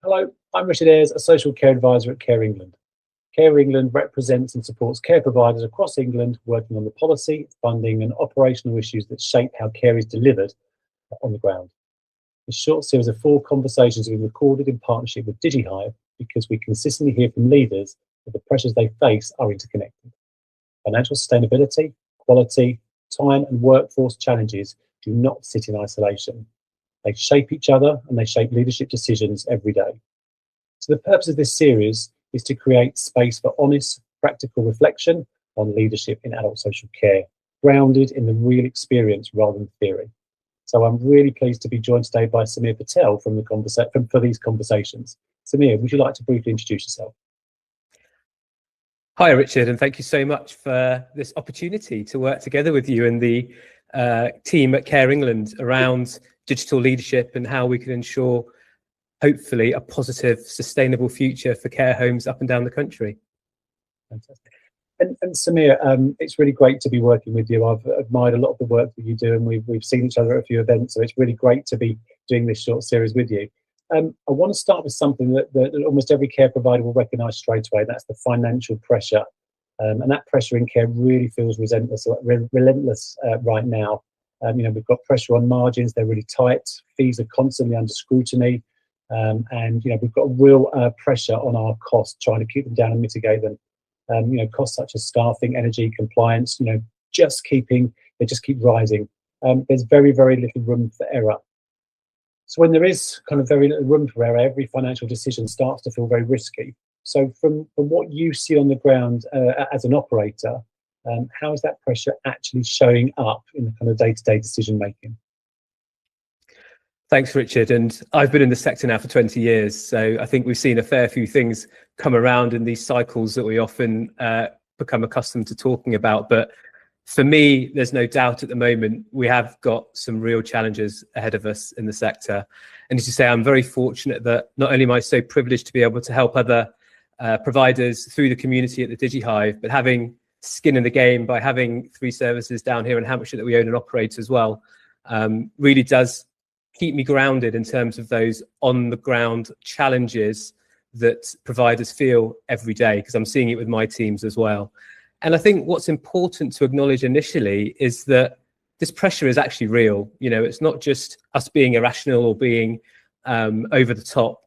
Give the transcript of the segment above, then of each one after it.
Hello, I'm Richard Ayres, a social care advisor at Care England. Care England represents and supports care providers across England working on the policy, funding and operational issues that shape how care is delivered on the ground. This short series of 4 conversations have been recorded in partnership with DigiHive because we consistently hear from leaders that the pressures they face are interconnected. Financial sustainability, quality, time and workforce challenges do not sit in isolation. They shape each other and they shape leadership decisions every day. So the purpose of this series is to create space for honest, practical reflection on leadership in adult social care, grounded in the real experience rather than theory. So I'm really pleased to be joined today by Samir Patel for these conversations. Samir, would you like to briefly introduce yourself? Hi, Richard, and thank you so much for this opportunity to work together with you and the team at Care England around digital leadership and how we can ensure, hopefully, a positive, sustainable future for care homes up and down the country. Fantastic. And Samir, it's really great to be working with you. I've admired a lot of the work that you do, and we've seen each other at a few events, so it's really great to be doing this short series with you. I want to start with something that almost every care provider will recognise straight away. That's the financial pressure, and that pressure in care really feels relentless right now. We've got pressure on margins; they're really tight. Fees are constantly under scrutiny, and we've got real pressure on our costs, trying to keep them down and mitigate them. Costs such as staffing, energy, compliance, they just keep rising. There's very, very little room for error. So when there is kind of very little room for error, every financial decision starts to feel very risky. So from what you see on the ground as an operator, how is that pressure actually showing up in the kind of day-to-day decision making? Thanks, Richard. And I've been in the sector now for 20 years, so I think we've seen a fair few things come around in these cycles that we often become accustomed to talking about. But for me, there's no doubt at the moment we have got some real challenges ahead of us in the sector. And as you say, I'm very fortunate that not only am I so privileged to be able to help other providers through the community at the DigiHive, but having skin in the game by having 3 services down here in Hampshire that we own and operate as well, really does keep me grounded in terms of those on the ground challenges that providers feel every day, because I'm seeing it with my teams as well. And I think what's important to acknowledge initially is that this pressure is actually real. It's not just us being irrational or being over the top.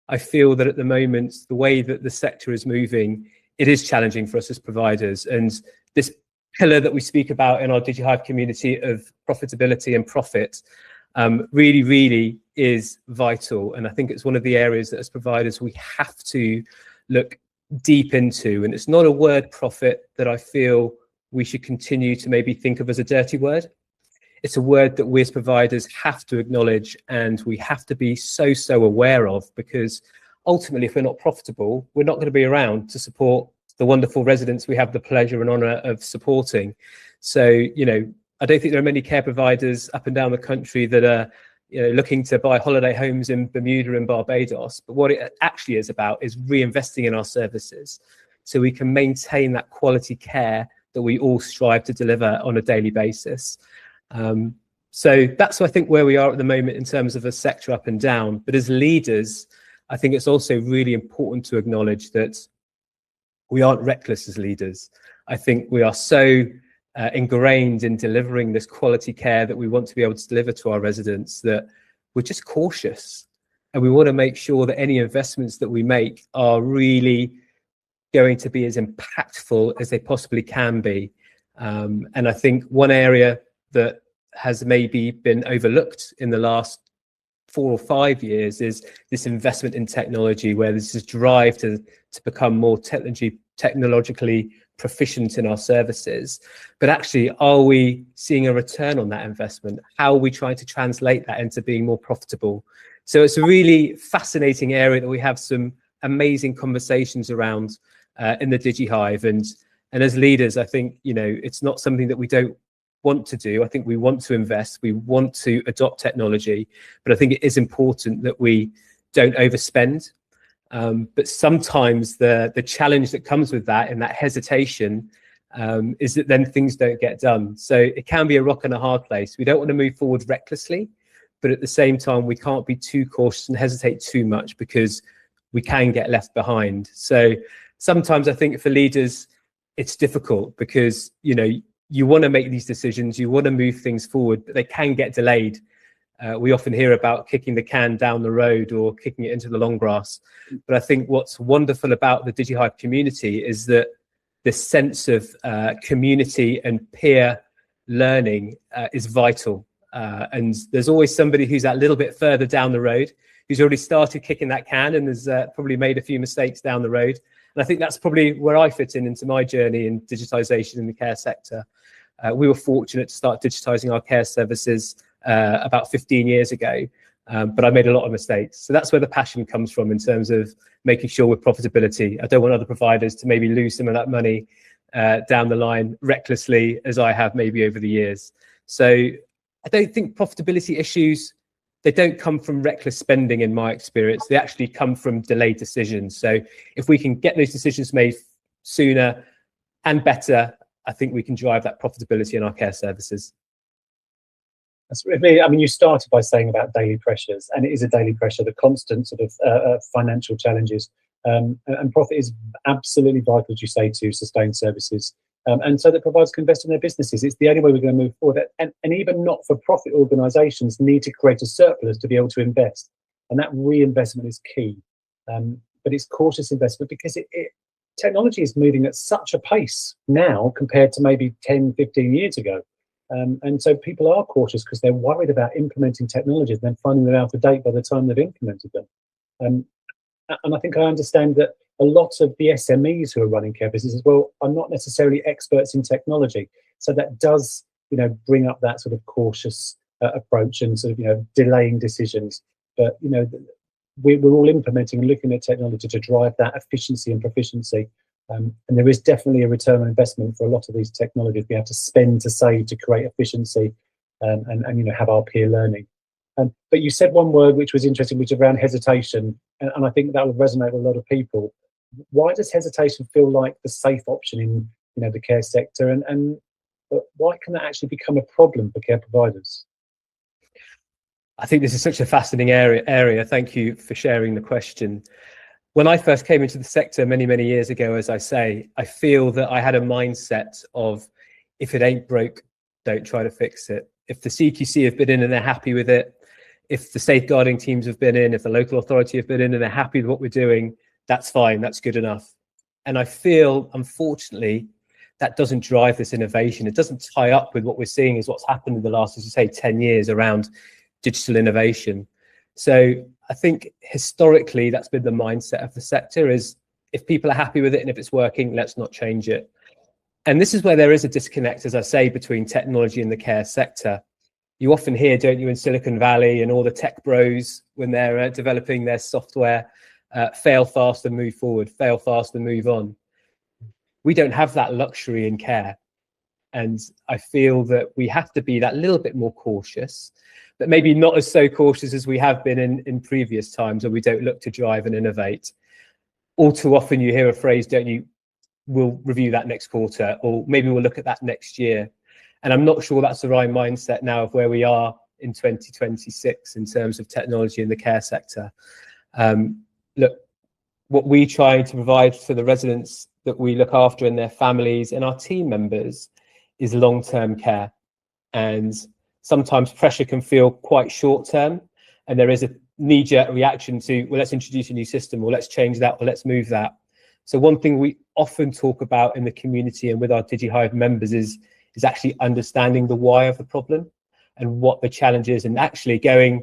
I feel that at the moment, the way that the sector is moving, it is challenging for us as providers. And this pillar that we speak about in our DigiHive community of profitability and profit really, really is vital. And I think it's one of the areas that as providers we have to look deep into. And it's not a word, profit, that I feel we should continue to maybe think of as a dirty word. It's a word that we as providers have to acknowledge and we have to be so aware of, because ultimately, if we're not profitable, we're not going to be around to support the wonderful residents we have the pleasure and honour of supporting. So, I don't think there are many care providers up and down the country that are looking to buy holiday homes in Bermuda and Barbados. But what it actually is about is reinvesting in our services so we can maintain that quality care that we all strive to deliver on a daily basis. So that's, I think, where we are at the moment in terms of a sector up and down. But as leaders, I think it's also really important to acknowledge that we aren't reckless as leaders. I think we are so ingrained in delivering this quality care that we want to be able to deliver to our residents that we're just cautious, and we want to make sure that any investments that we make are really going to be as impactful as they possibly can be. And I think one area that has maybe been overlooked in the last 4 or 5 years is this investment in technology, where there's this drive to become more technologically proficient in our services. But actually, are we seeing a return on that investment? How are we trying to translate that into being more profitable? So it's a really fascinating area that we have some amazing conversations around in the DigiHive. And as leaders, I think, it's not something that we don't want to do. I think we want to invest, we want to adopt technology, but I think it is important that we don't overspend. But sometimes the challenge that comes with that and that hesitation is that then things don't get done. So it can be a rock and a hard place. We don't want to move forward recklessly, but at the same time, we can't be too cautious and hesitate too much, because we can get left behind. So sometimes I think for leaders, it's difficult, because, you know, you want to make these decisions, you want to move things forward, but they can get delayed. We often hear about kicking the can down the road or kicking it into the long grass. But I think what's wonderful about the DigiHive community is that this sense of community and peer learning is vital. And there's always somebody who's that little bit further down the road, who's already started kicking that can and has probably made a few mistakes down the road. And I think that's probably where I fit into my journey in digitisation in the care sector. We were fortunate to start digitising our care services about 15 years ago, but I made a lot of mistakes. So that's where the passion comes from, in terms of making sure with profitability. I don't want other providers to maybe lose some of that money down the line recklessly, as I have maybe over the years. So I don't think profitability issues, they don't come from reckless spending in my experience. They actually come from delayed decisions. So if we can get those decisions made sooner and better, I think we can drive that profitability in our care services. That's really, I mean, you started by saying about daily pressures, and it is a daily pressure, the constant sort of financial challenges. And profit is absolutely vital, as you say, to sustain services. And so that providers can invest in their businesses. It's the only way we're going to move forward. And even not-for-profit organisations need to create a surplus to be able to invest. And that reinvestment is key. But it's cautious investment, because technology is moving at such a pace now compared to maybe 10, 15 years ago. And so people are cautious because they're worried about implementing technologies and then finding them out of date by the time they've implemented them. And I think I understand that a lot of the SMEs who are running care businesses, well, are not necessarily experts in technology. So that does, you know, bring up that sort of cautious approach and sort of, delaying decisions. But, we're all implementing and looking at technology to drive that efficiency and proficiency. And there is definitely a return on investment for a lot of these technologies. We have to spend to save to create efficiency and have our peer learning. But you said one word which was interesting, which is around hesitation. And I think that will resonate with a lot of people. Why does hesitation feel like the safe option in the care sector? And why can that actually become a problem for care providers? I think this is such a fascinating area. Thank you for sharing the question. When I first came into the sector many, many years ago, as I say, I feel that I had a mindset of, if it ain't broke, don't try to fix it. If the CQC have been in and they're happy with it, if the safeguarding teams have been in, if the local authority have been in and they're happy with what we're doing, that's fine, that's good enough. And I feel, unfortunately, that doesn't drive this innovation. It doesn't tie up with what we're seeing is what's happened in the last, as you say, 10 years around digital innovation. So I think historically that's been the mindset of the sector, is if people are happy with it and if it's working, let's not change it. And this is where there is a disconnect, as I say, between technology and the care sector. You often hear, don't you, in Silicon Valley and all the tech bros, when they're developing their software, fail fast and move forward, fail fast and move on. We don't have that luxury in care. And I feel that we have to be that little bit more cautious, but maybe not as so cautious as we have been in previous times, where we don't look to drive and innovate. All too often you hear a phrase, don't you, we'll review that next quarter, or maybe we'll look at that next year. And I'm not sure that's the right mindset now of where we are in 2026 in terms of technology in the care sector. Look, what we try to provide for the residents that we look after and their families and our team members is long-term care. And sometimes pressure can feel quite short-term, and there is a knee-jerk reaction to, well, let's introduce a new system, or let's change that, or let's move that. So one thing we often talk about in the community and with our DigiHive members is actually understanding the why of the problem and what the challenge is, and actually going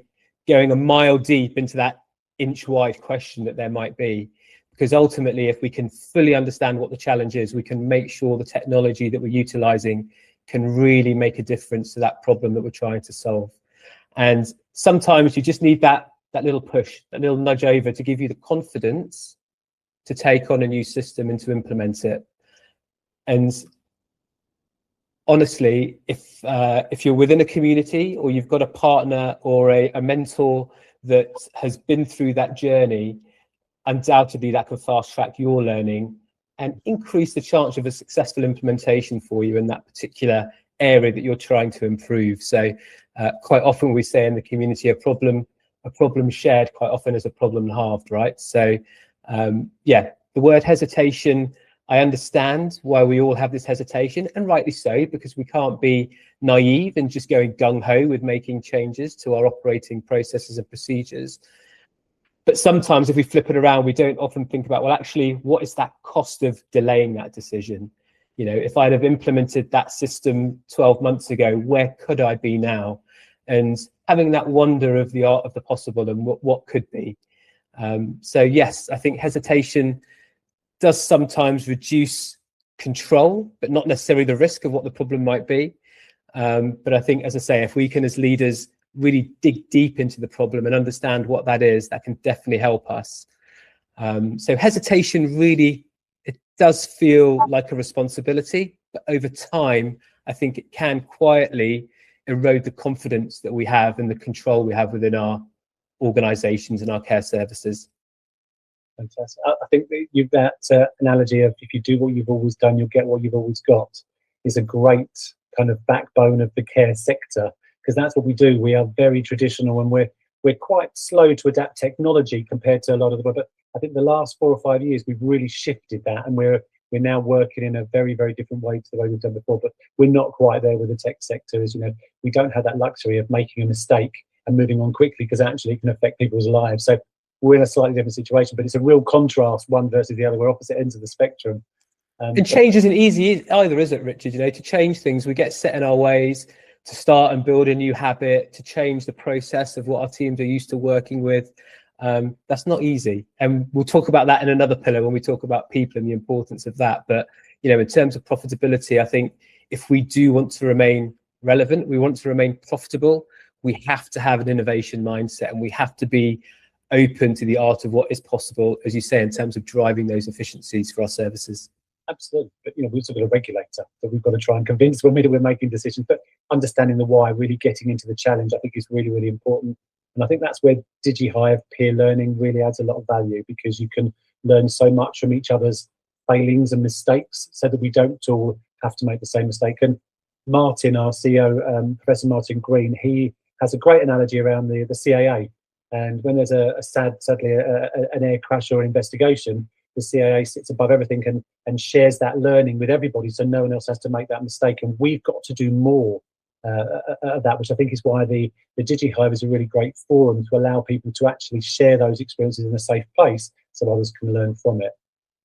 a mile deep into that inch-wide question that there might be. Because ultimately, if we can fully understand what the challenge is, we can make sure the technology that we're utilizing can really make a difference to that problem that we're trying to solve. And sometimes you just need that little push, that little nudge over to give you the confidence to take on a new system and to implement it. And honestly, if you're within a community, or you've got a partner or a mentor that has been through that journey, undoubtedly that can fast track your learning and increase the chance of a successful implementation for you in that particular area that you're trying to improve. So quite often we say in the community, a problem shared quite often is a problem halved, right? So yeah, the word hesitation, I understand why we all have this hesitation, and rightly so, because we can't be naive and just going gung-ho with making changes to our operating processes and procedures. But sometimes if we flip it around, we don't often think about, well, actually, what is that cost of delaying that decision? You know, if I'd have implemented that system 12 months ago, where could I be now? And having that wonder of the art of the possible and what could be. So yes, I think hesitation does sometimes reduce control, but not necessarily the risk of what the problem might be. But I think, as I say, if we can, as leaders, really dig deep into the problem and understand what that is, that can definitely help us. So hesitation really, it does feel like a responsibility, but over time, I think it can quietly erode the confidence that we have and the control we have within our organisations and our care services. Fantastic. I think that analogy of if you do what you've always done, you'll get what you've always got is a great kind of backbone of the care sector, because that's what we do. We are very traditional, and we're quite slow to adapt technology compared to a lot of the. But I think the last 4 or 5 years we've really shifted that, and we're now working in a very, very different way to the way we've done before. But we're not quite there with the tech sector. As you know, we don't have that luxury of making a mistake and moving on quickly, because actually it can affect people's lives. So we're in a slightly different situation, but it's a real contrast, one versus the other. We're opposite ends of the spectrum. And change isn't easy either, is it, Richard? You know, to change things, we get set in our ways, to start and build a new habit, to change the process of what our teams are used to working with. That's not easy. And we'll talk about that in another pillar when we talk about people and the importance of that. But, you know, in terms of profitability, I think if we do want to remain relevant, we want to remain profitable, we have to have an innovation mindset, and we have to be open to the art of what is possible, as you say, in terms of driving those efficiencies for our services. Absolutely. But, you know, we've also got a regulator that we've got to try and convince when we're making decisions. But understanding the why, really getting into the challenge, I think is really, really important. And I think that's where DigiHive peer learning really adds a lot of value, because you can learn so much from each other's failings and mistakes so that we don't all have to make the same mistake. And Martin, our CEO, Professor Martin Green, he has a great analogy around the CAA. And when there's sadly an air crash or an investigation, the CAA sits above everything and shares that learning with everybody, so no one else has to make that mistake. And we've got to do more of that, which I think is why the DigiHive is a really great forum to allow people to actually share those experiences in a safe place so others can learn from it.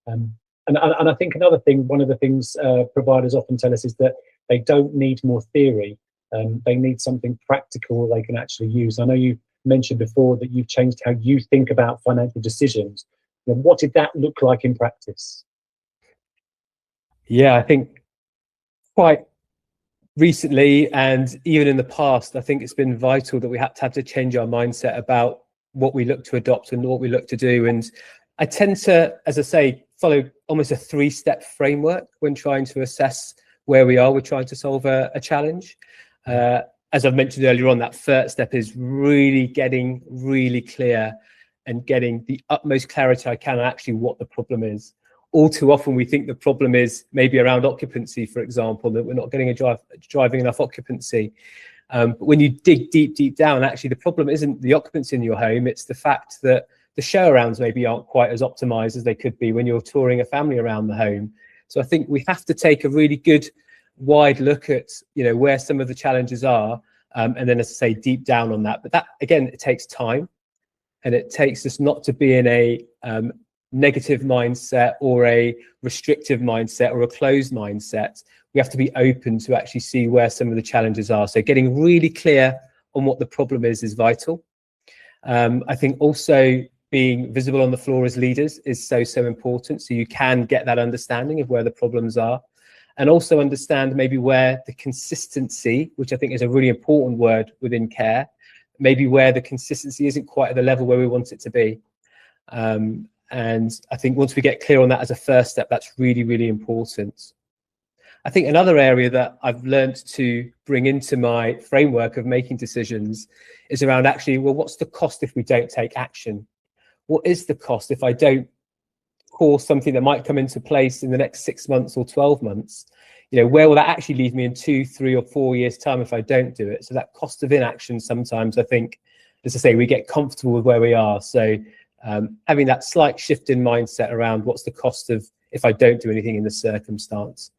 And I think another thing, one of the things providers often tell us is that they don't need more theory. They need something practical they can actually use. I know you mentioned before that you've changed how you think about financial decisions. What did that look like in practice? Yeah, I think quite recently, and even in the past, I think it's been vital that we have to change our mindset about what we look to adopt and what we look to do. And I tend to, as I say, follow almost a 3-step framework when trying to assess where we are. We're trying to solve a challenge. As I've mentioned earlier on, that first step is really getting really clear and getting the utmost clarity I can on actually what the problem is. All too often we think the problem is maybe around occupancy, for example, that we're not getting driving enough occupancy. But when you dig deep down, actually the problem isn't the occupancy in your home, it's the fact that the show-arounds maybe aren't quite as optimized as they could be when you're touring a family around the home. So I think we have to take a really good wide look at, you know, where some of the challenges are, and then, as I say, deep down on that. But that, again, it takes time, and it takes us not to be in a negative mindset or a restrictive mindset or a closed mindset. We have to be open to actually see where some of the challenges are. So getting really clear on what the problem is vital. I think also being visible on the floor as leaders is so important, so you can get that understanding of where the problems are, and also understand maybe where the consistency, which I think is a really important word within care, maybe where the consistency isn't quite at the level where we want it to be. And I think once we get clear on that as a first step, that's really, really important. I think another area that I've learned to bring into my framework of making decisions is around actually, well, what's the cost if we don't take action? What is the cost if I don't course something that might come into place in the next 6 months or 12 months? where will that actually leave me in 2, 3 or 4 years time if I don't do it? So that cost of inaction, sometimes I think, as I say, we get comfortable with where we are. So having that slight shift in mindset around what's the cost of if I don't do anything in the circumstance.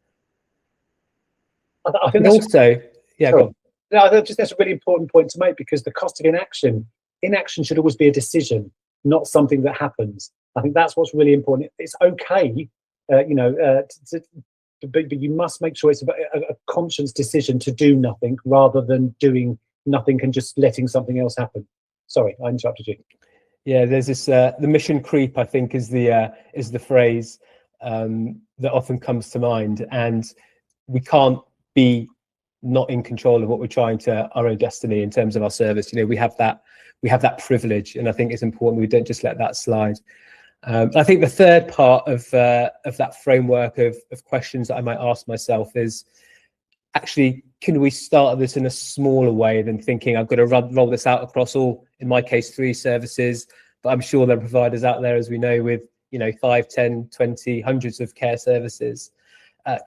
I think also, yeah, go on. No, that's a really important point to make, because the cost of inaction should always be a decision, not something that happens. I think that's what's really important. It's okay, but you must make sure it's a conscious decision to do nothing rather than doing nothing and just letting something else happen. Sorry, I interrupted you. Yeah, there's this the mission creep, I think, is the phrase that often comes to mind, and we can't be not in control of what we're trying to our own destiny in terms of our service. We have that privilege, and I think it's important we don't just let that slide. I think the third part of that framework of questions that I might ask myself is, actually, can we start this in a smaller way than thinking I've got to roll this out across all, in my case, 3 services, but I'm sure there are providers out there, as we know, with 5, 10, 20, hundreds of care services.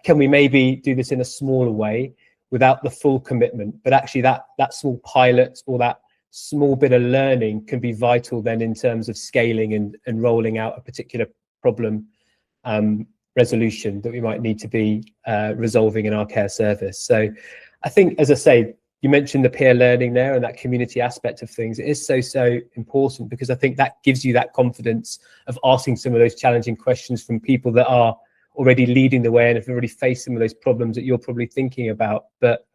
Can we maybe do this in a smaller way without the full commitment? But actually that small pilot or that small bit of learning can be vital then in terms of scaling and rolling out a particular problem resolution that we might need to be resolving in our care service. So I think, as I say, you mentioned the peer learning there and that community aspect of things. It is so important, because I think that gives you that confidence of asking some of those challenging questions from people that are already leading the way and have already faced some of those problems that you're probably thinking about. But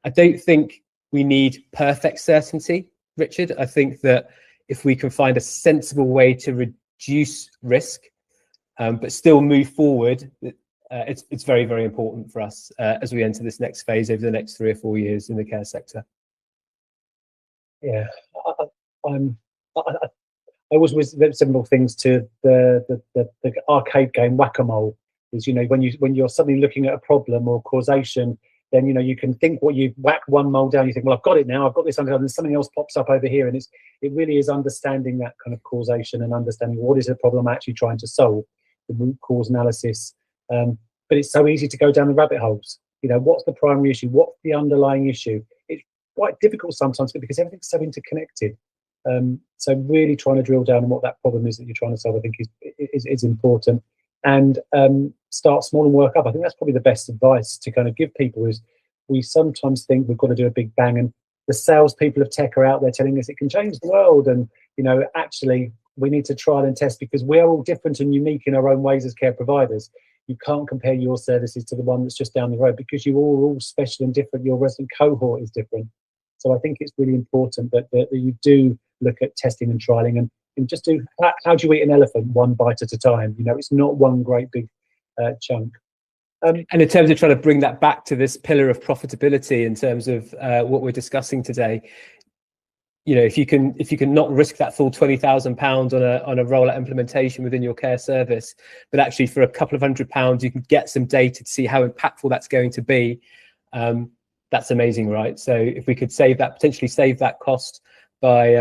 I don't think we need perfect certainty, Richard. I think that if we can find a sensible way to reduce risk, but still move forward, it's very, very important for us as we enter this next phase over the next 3 or 4 years in the care sector. Yeah, I always was similar things to the arcade game Whack-A-Mole. Is when you're suddenly looking at a problem or causation, then you can think what you whack one mole down, you think, well, I've got it now, I've got this under, and something else pops up over here, and it really is understanding that kind of causation and understanding what is the problem I'm actually trying to solve, the root cause analysis. But it's so easy to go down the rabbit holes. What's the primary issue? What's the underlying issue? It's quite difficult sometimes because everything's so interconnected. So really trying to drill down on what that problem is that you're trying to solve, I think is important. And start small and work up. I think that's probably the best advice to kind of give people. Is we sometimes think we've got to do a big bang, and the salespeople of tech are out there telling us it can change the world, and actually we need to trial and test, because we're all different and unique in our own ways as care providers. You can't compare your services to the one that's just down the road, because you are all special and different. Your resident cohort is different. So I think it's really important that you do look at testing and trialing, and just do, how do you eat an elephant? One bite at a time. It's not one great big chunk. And in terms of trying to bring that back to this pillar of profitability, in terms of what we're discussing today, if you can not risk that full £20,000 on a rollout implementation within your care service, but actually for a couple of £100 you can get some data to see how impactful that's going to be. That's amazing, right? So if we could potentially save that cost by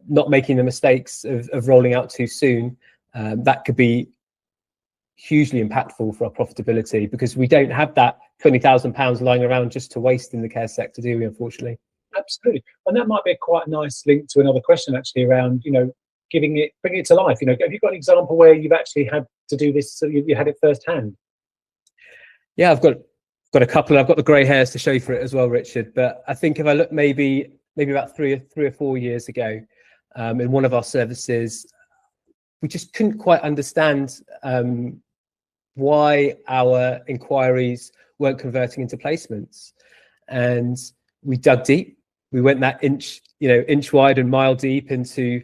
not making the mistakes of rolling out too soon, that could be hugely impactful for our profitability, because we don't have that £20,000 lying around just to waste in the care sector, do we, unfortunately? Absolutely. And that might be quite a nice link to another question, actually, around, bringing it to life. Have you got an example where you've actually had to do this, so you had it firsthand? Yeah, I've got a couple. I've got the grey hairs to show for it as well, Richard. But I think if I look maybe about three or 4 years ago, in one of our services, we just couldn't quite understand why our inquiries weren't converting into placements. And we dug deep. We went that inch wide and mile deep into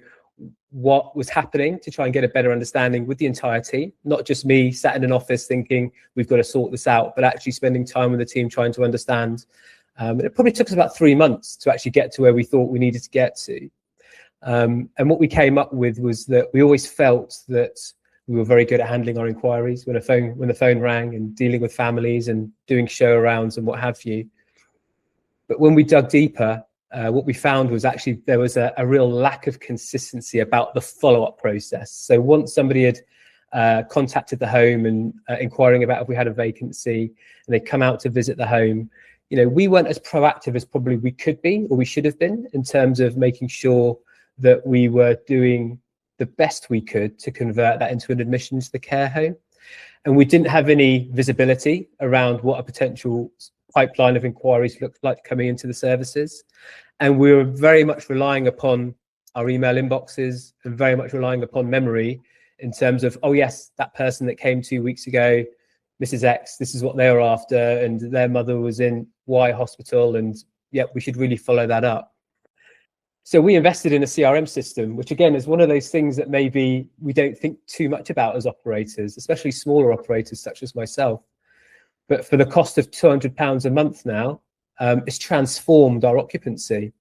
what was happening to try and get a better understanding with the entire team, not just me sat in an office thinking we've got to sort this out, but actually spending time with the team trying to understand. It probably took us about 3 months to actually get to where we thought we needed to get to. And what we came up with was that we always felt that we were very good at handling our inquiries when the phone rang, and dealing with families and doing show arounds and what have you. But when we dug deeper, what we found was actually there was a real lack of consistency about the follow-up process. So once somebody had contacted the home and inquiring about if we had a vacancy, and they come out to visit the home. You know, we weren't as proactive as probably we could be or we should have been in terms of making sure that we were doing the best we could to convert that into an admission to the care home. And we didn't have any visibility around what a potential pipeline of inquiries looked like coming into the services. And we were very much relying upon our email inboxes and very much relying upon memory in terms of, oh yes, that person that came 2 weeks ago, Mrs. X, this is what they were after, and their mother was in Y hospital, and yeah, we should really follow that up. So we invested in a CRM system, which again is one of those things that maybe we don't think too much about as operators, especially smaller operators such as myself. But for the cost of £200 a month now, it's transformed our occupancy.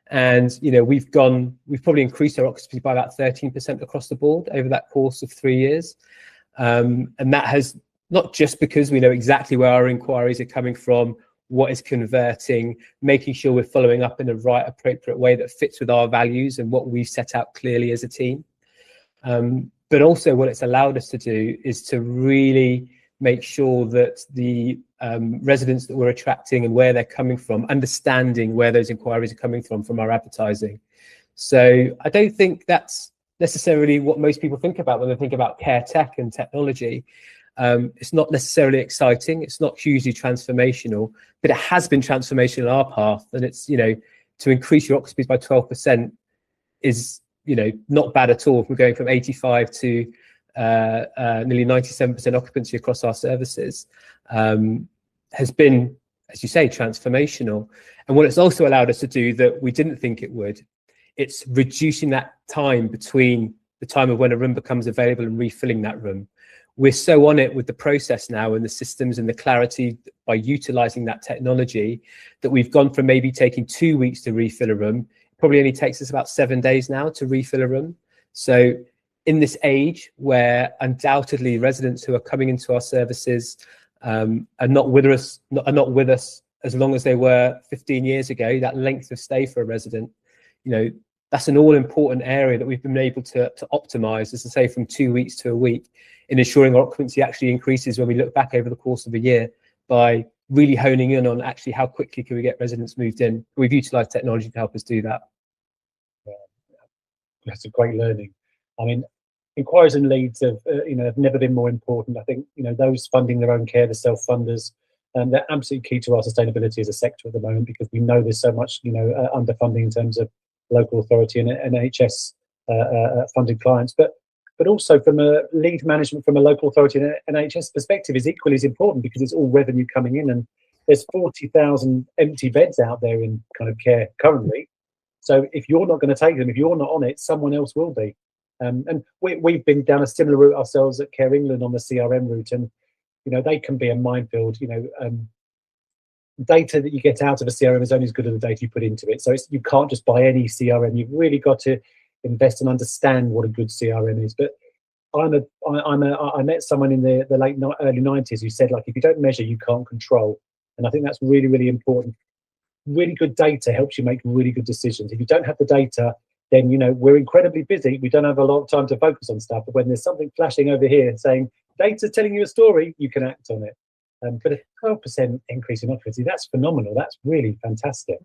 And you know, we've probably increased our occupancy by about 13% across the board over that course of 3 years. And that has not just because we know exactly where our inquiries are coming from, what is converting, making sure we're following up in the right, appropriate way that fits with our values and what we've set out clearly as a team. But also what it's allowed us to do is to really make sure that the residents that we're attracting and where they're coming from, understanding where those inquiries are coming from our advertising. So I don't think that's necessarily what most people think about when they think about care tech and technology. It's not necessarily exciting, it's not hugely transformational, but it has been transformational in our path. And it's, you know, to increase your occupancy by 12% is, you know, not bad at all. If we're going from 85 to nearly 97% occupancy across our services, has been, as you say, transformational. And what it's also allowed us to do that we didn't think it would, it's reducing that time between the time of when a room becomes available and refilling that room. We're so on it with the process now and the systems and the clarity by utilizing that technology that we've gone from maybe taking 2 weeks to refill a room. It probably only takes us about 7 days now to refill a room. So in this age where undoubtedly residents who are coming into our services are not with us as long as they were 15 years ago, that length of stay for a resident, you know, that's an all important area that we've been able to optimize, as I say, from 2 weeks to a week, in ensuring our occupancy actually increases when we look back over the course of a year by really honing in on actually how quickly can we get residents moved in. We've utilized technology to help us do that. Yeah, that's a great learning. I mean, inquiries and leads have never been more important. I think, you know, those funding their own care, the self-funders, they're absolutely key to our sustainability as a sector at the moment, because we know there's so much, you know, underfunding in terms of local authority and NHS funded clients, but also from a lead management from a local authority and NHS perspective is equally as important, because it's all revenue coming in, and there's 40,000 empty beds out there in kind of care currently. So if you're not going to take them, if you're not on it, someone else will be. And we've been down a similar route ourselves at Care England on the CRM route, and you know, they can be a minefield. You know, data that you get out of a CRM is only as good as the data you put into it. So you can't just buy any CRM. You've really got to invest and understand what a good CRM is. But I met someone in the early 90s who said, like, if you don't measure, you can't control. And I think that's really, really important. Really good data helps you make really good decisions. If you don't have the data, then, you know, we're incredibly busy. We don't have a lot of time to focus on stuff. But when there's something flashing over here saying data's telling you a story, you can act on it. But a 12% increase in occupancy, that's phenomenal. That's really fantastic.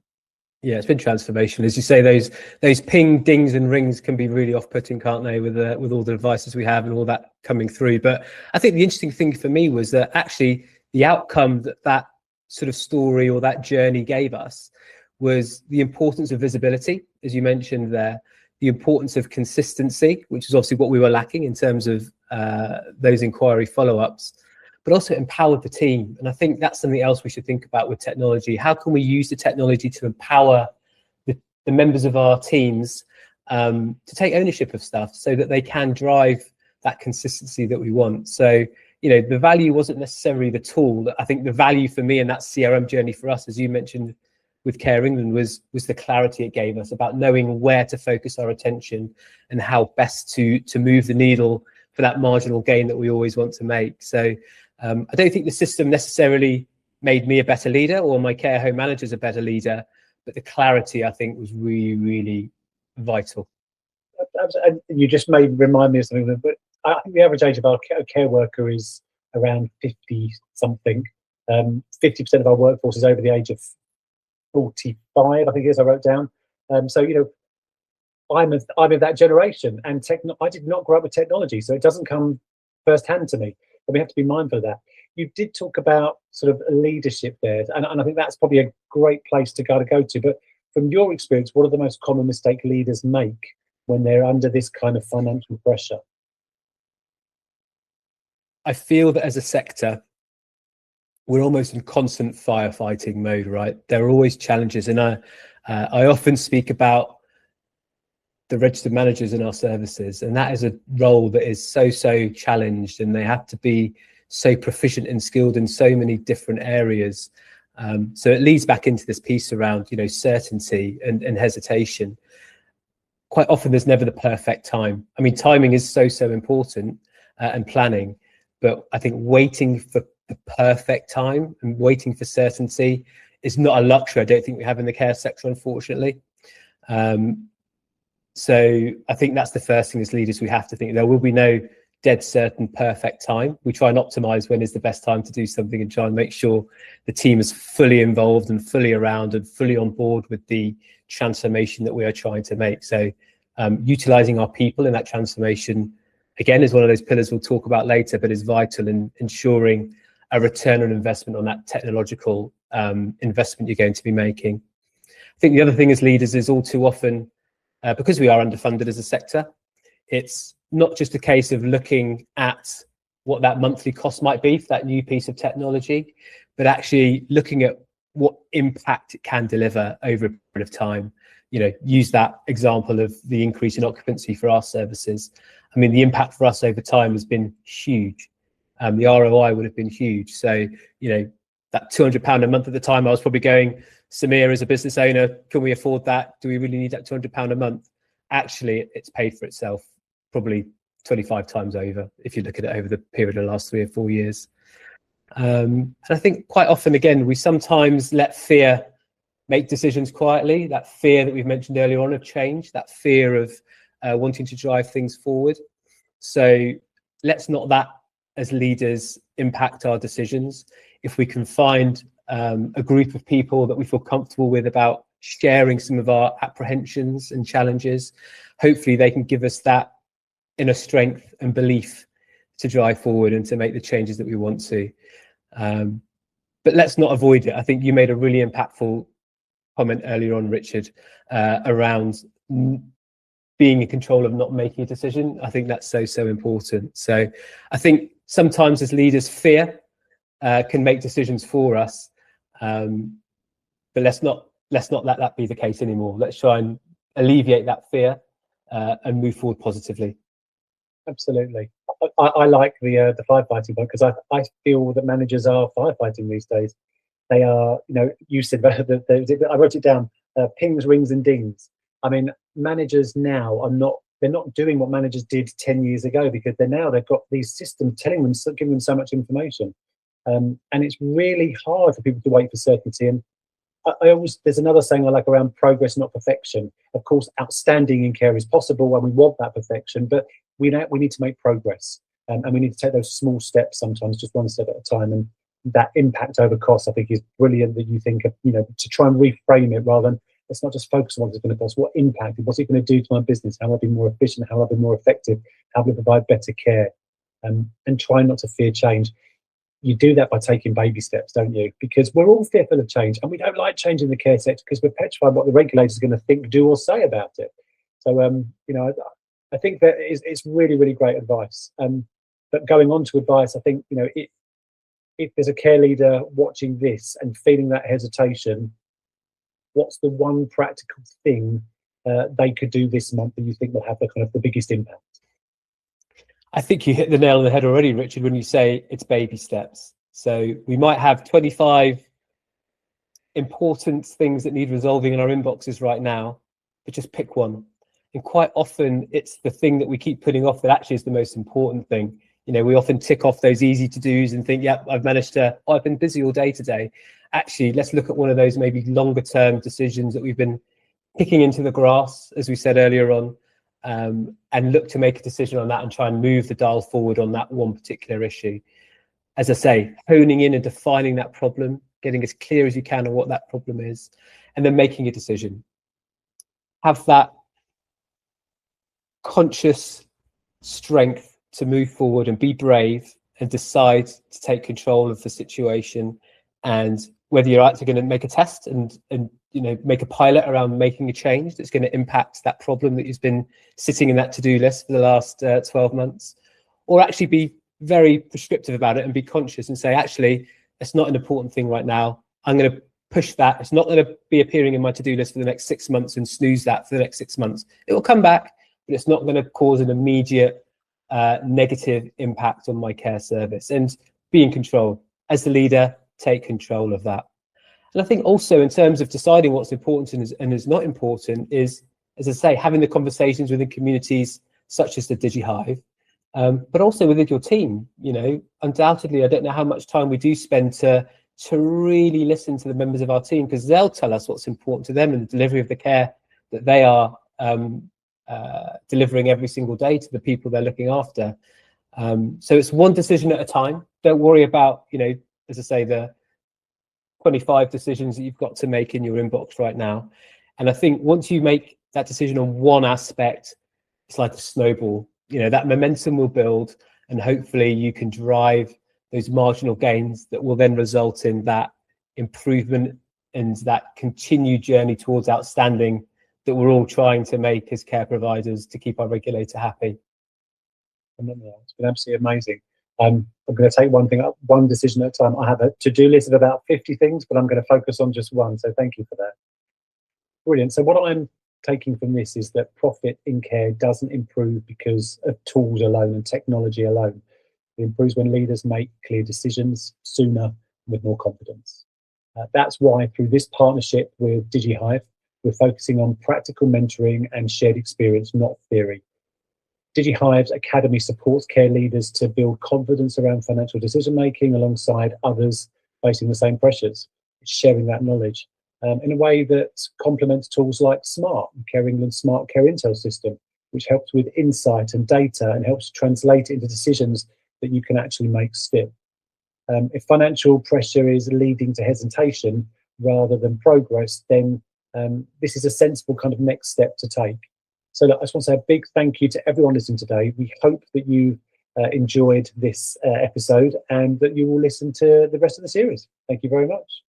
Yeah, it's been transformational. As you say, those ping, dings and rings can be really off-putting, can't they, with all the devices we have and all that coming through. But I think the interesting thing for me was that actually the outcome that sort of story or that journey gave us was the importance of visibility, as you mentioned there, the importance of consistency, which is obviously what we were lacking in terms of those inquiry follow-ups, but also empowered the team. And I think that's something else we should think about with technology. How can we use the technology to empower the members of our teams to take ownership of stuff so that they can drive that consistency that we want? So, you know, the value wasn't necessarily the tool. I think the value for me in that CRM journey for us, as you mentioned with Care England, was the clarity it gave us about knowing where to focus our attention and how best to move the needle for that marginal gain that we always want to make. So I don't think the system necessarily made me a better leader or my care home managers a better leader, but the clarity, I think, was really, really vital. And you just remind me of something, but I think the average age of our care worker is around 50 something. 50% of our workforce is over the age of 45, I think it is, I wrote down. So, you know, I'm of that generation, and I did not grow up with technology, so it doesn't come firsthand to me. But we have to be mindful of that. You did talk about sort of leadership there, and I think that's probably a great place to go to. But from your experience, what are the most common mistake leaders make when they're under this kind of financial pressure? I feel that as a sector, we're almost in constant firefighting mode, right? There are always challenges, and I often speak about the registered managers in our services, and that is a role that is so challenged, and they have to be so proficient and skilled in so many different areas. So it leads back into this piece around, you know, certainty and hesitation. Quite often there's never the perfect time. I mean, timing is so important, and planning, but I think waiting for the perfect time and waiting for certainty is not a luxury I don't think we have in the care sector, unfortunately. So I think that's the first thing as leaders we have to think. There will be no dead certain perfect time. We try and optimize when is the best time to do something and try and make sure the team is fully involved and fully around and fully on board with the transformation that we are trying to make. So utilizing our people in that transformation, again, is one of those pillars we'll talk about later, but is vital in ensuring a return on investment on that technological investment you're going to be making. I think the other thing as leaders is all too often, because we are underfunded as a sector, it's not just a case of looking at what that monthly cost might be for that new piece of technology, but actually looking at what impact it can deliver over a period of time. You know, use that example of the increase in occupancy for our services. I mean, the impact for us over time has been huge. The ROI would have been huge. So, you know, that £200 a month at the time, I was probably going, Samir, as a business owner, can we afford that? Do we really need that £200 a month? Actually, it's paid for itself probably 25 times over if you look at it over the period of the last 3 or 4 years. And I think quite often, again, we sometimes let fear make decisions quietly, that fear that we've mentioned earlier on of change, that fear of wanting to drive things forward. So let's not that as leaders impact our decisions. If we can find a group of people that we feel comfortable with about sharing some of our apprehensions and challenges, hopefully they can give us that inner strength and belief to drive forward and to make the changes that we want to. But let's not avoid it. I think you made a really impactful comment earlier on, Richard, around being in control of not making a decision. I think that's so important. So I think sometimes as leaders, fear can make decisions for us, but let's not let that be the case anymore. Let's try and alleviate that fear and move forward positively. Absolutely. I like the firefighting one, because I feel that managers are firefighting these days. They are, you know, you said I wrote it down, pings, rings and dings. I mean, managers now they're not doing what managers did 10 years ago, because they've got these systems telling them, giving them so much information. And it's really hard for people to wait for certainty. And there's another saying I like around progress, not perfection. Of course, outstanding in care is possible and we want that perfection, but we need to make progress, and we need to take those small steps sometimes, just one step at a time. And that impact over cost, I think, is brilliant that you think of, you know, to try and reframe it rather than let's not just focus on what it's going to cost. What impact? What's it going to do to my business? How will I be more efficient? How will I be more effective? How will I provide better care? And try not to fear change. You do that by taking baby steps, don't you? Because we're all fearful of change, and we don't like change in the care sector because we're petrified what the regulator's going to think, do, or say about it. So, you know, I think that it's really, really great advice. But going on to advice, I think, you know, if there's a care leader watching this and feeling that hesitation, what's the one practical thing they could do this month that you think will have the biggest impact? I think you hit the nail on the head already, Richard, when you say it's baby steps. So we might have 25 important things that need resolving in our inboxes right now, but just pick one. And quite often it's the thing that we keep putting off that actually is the most important thing. You know, we often tick off those easy to-dos and think, yep, I've been busy all day today. Actually, let's look at one of those maybe longer term decisions that we've been kicking into the grass, as we said earlier on, and look to make a decision on that and try and move the dial forward on that one particular issue. As I say, honing in and defining that problem, getting as clear as you can on what that problem is, and then making a decision. Have that conscious strength to move forward and be brave and decide to take control of the situation. And whether you're actually going to make a test and make a pilot around making a change that's going to impact that problem that has been sitting in that to-do list for the last 12 months, or actually be very prescriptive about it and be conscious and say, actually, it's not an important thing right now. I'm going to push that. It's not going to be appearing in my to-do list for the next 6 months and snooze that for the next 6 months. It will come back, but it's not going to cause an immediate negative impact on my care service. And be in control. As the leader, take control of that. And I think also in terms of deciding what's important and is not important is, as I say, having the conversations within communities such as the DigiHive, but also within your team. Undoubtedly, I don't know how much time we do spend to really listen to the members of our team, because they'll tell us what's important to them and the delivery of the care that they are delivering every single day to the people they're looking after. So it's one decision at a time. Don't worry about, as I say, the 25 decisions that you've got to make in your inbox right now. And I think once you make that decision on one aspect, it's like a snowball. That momentum will build, and hopefully you can drive those marginal gains that will then result in that improvement and that continued journey towards outstanding that we're all trying to make as care providers to keep our regulator happy. It's been absolutely amazing. I'm going to take one decision at a time. I have a to-do list of about 50 things, but I'm going to focus on just one. So thank you for that. Brilliant. So what I'm taking from this is that profit in care doesn't improve because of tools alone and technology alone. It improves when leaders make clear decisions sooner with more confidence. That's why through this partnership with DigiHive, we're focusing on practical mentoring and shared experience, not theory. DigiHive's Academy supports care leaders to build confidence around financial decision making alongside others facing the same pressures. It's sharing that knowledge in a way that complements tools like SMART, Care England Smart Care Intel system, which helps with insight and data and helps translate it into decisions that you can actually make stick. If financial pressure is leading to hesitation rather than progress, then this is a sensible kind of next step to take. So look, I just want to say a big thank you to everyone listening today. We hope that you enjoyed this episode and that you will listen to the rest of the series. Thank you very much.